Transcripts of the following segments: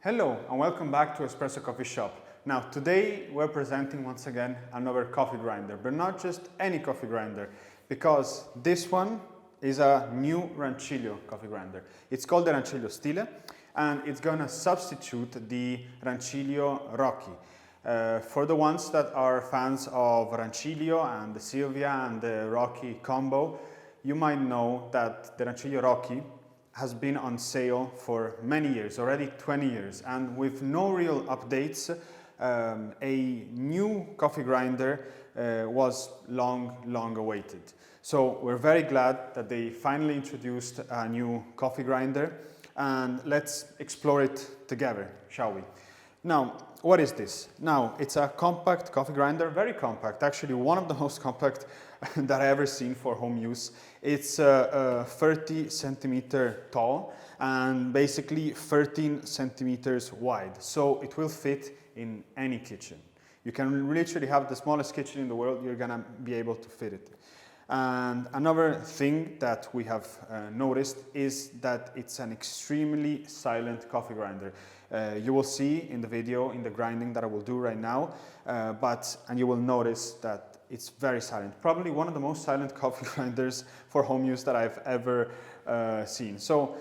Hello and welcome back to Espresso Coffee Shop. Now today we're presenting once again another coffee grinder, but not just any coffee grinder, because this one is a new Rancilio coffee grinder. It's called the Rancilio Stile and it's gonna substitute the Rancilio Rocky. For the ones that are fans of Rancilio and the Silvia and the Rocky combo, you might know that the Rancilio Rocky has been on sale for many years, already 20 years, and with no real updates, a new coffee grinder was long awaited. So we're very glad that they finally introduced a new coffee grinder, and let's explore it together, shall we? Now, what is this? Now, it's a compact coffee grinder, very compact, actually one of the most compact that I've ever seen for home use. It's 30 centimeter tall and basically 13 centimeters wide. So it will fit in any kitchen. You can literally have the smallest kitchen in the world, you're gonna be able to fit it. And another thing that we have noticed is that it's an extremely silent coffee grinder. You will see in the video, in the grinding that I will do right now, and you will notice that it's very silent. Probably one of the most silent coffee grinders for home use that I've ever seen. So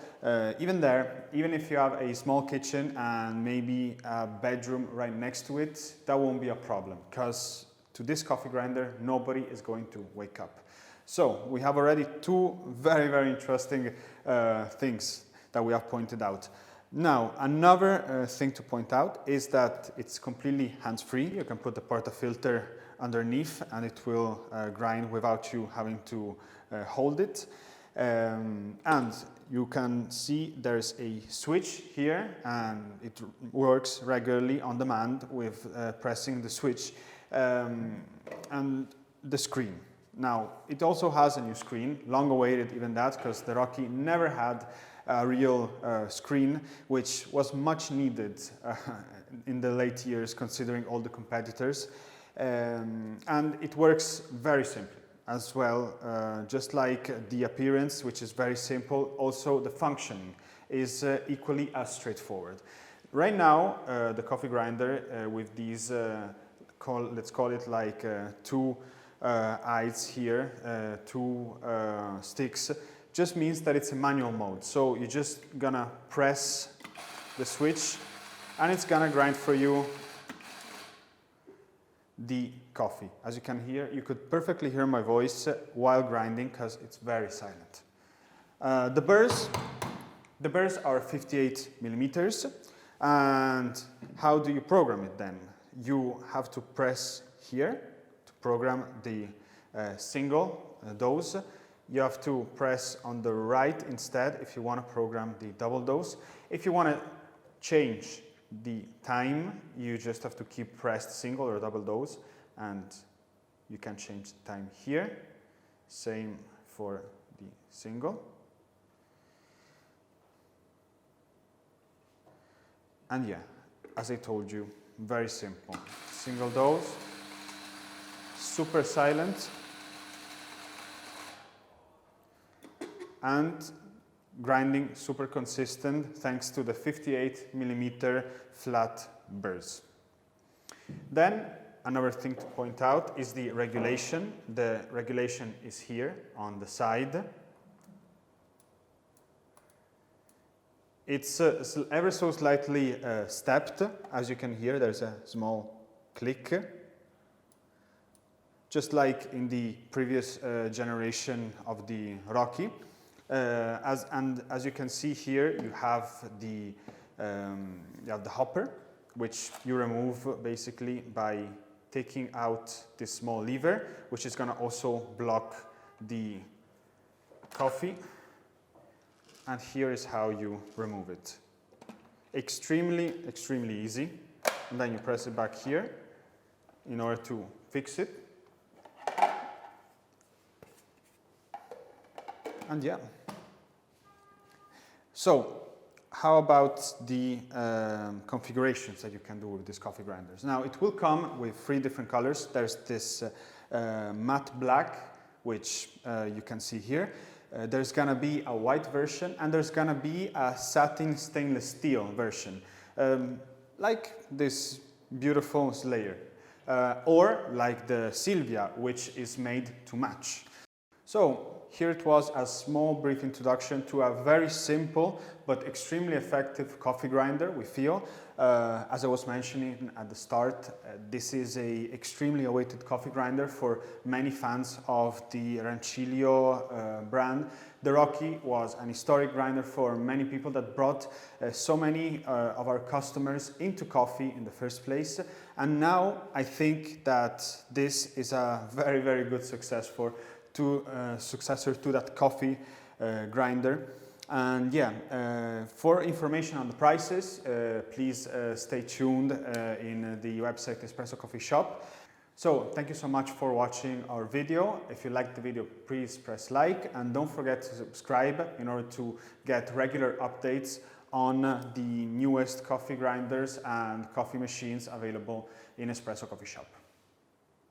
even if you have a small kitchen and maybe a bedroom right next to it, that won't be a problem, because to this coffee grinder, nobody is going to wake up. So we have already two very interesting things that we have pointed out. Now, another thing to point out is that it's completely hands-free. You can put the portafilter underneath and it will grind without you having to hold it. And you can see there's a switch here and it works regularly on demand with pressing the switch and the screen. Now, it also has a new screen, long awaited even that, because the Rocky never had a real screen, which was much needed in the late years considering all the competitors. And it works very simply as well, just like the appearance, which is very simple. Also the functioning is equally as straightforward. Right now the coffee grinder with these let's call it like two eyes here, two sticks, just means that it's a manual mode. So you're just gonna press the switch and it's gonna grind for you the coffee. As you can hear, you could perfectly hear my voice while grinding because it's very silent. The burrs are 58 millimeters. And how do you program it then? You have to press here to program the single dose. You have to press on the right instead if you want to program the double dose. If you want to change the time, you just have to keep pressed single or double dose, and you can change the time here. Same for the single. And yeah, as I told you, very simple. Single dose, super silent, and grinding super consistent thanks to the 58 millimeter flat burrs. Then another thing to point out is the regulation. The regulation is here on the side. It's ever so slightly stepped. As you can hear, there's a small click. Just like in the previous generation of the Rocky. As you can see here, you have the hopper, which you remove basically by taking out this small lever, which is going to also block the coffee. And here is how you remove it. Extremely easy. And then you press it back here in order to fix it. And yeah. So, how about the configurations that you can do with these coffee grinders? Now, it will come with 3 different colors. There's this matte black, which you can see here. There's gonna be a white version, and there's gonna be a satin stainless steel version. like this beautiful Slayer, or like the Silvia, which is made to match. So here it was a small brief introduction to a very simple but extremely effective coffee grinder, we feel. As I was mentioning at the start, this is a extremely awaited coffee grinder for many fans of the Rancilio brand. The Rocky was an historic grinder for many people that brought so many of our customers into coffee in the first place. And now I think that this is a very, very good successor to that coffee grinder. And yeah, for information on the prices, please stay tuned in the website Espresso Coffee Shop. So thank you so much for watching our video. If you liked the video, please press like and don't forget to subscribe in order to get regular updates on the newest coffee grinders and coffee machines available in Espresso Coffee Shop.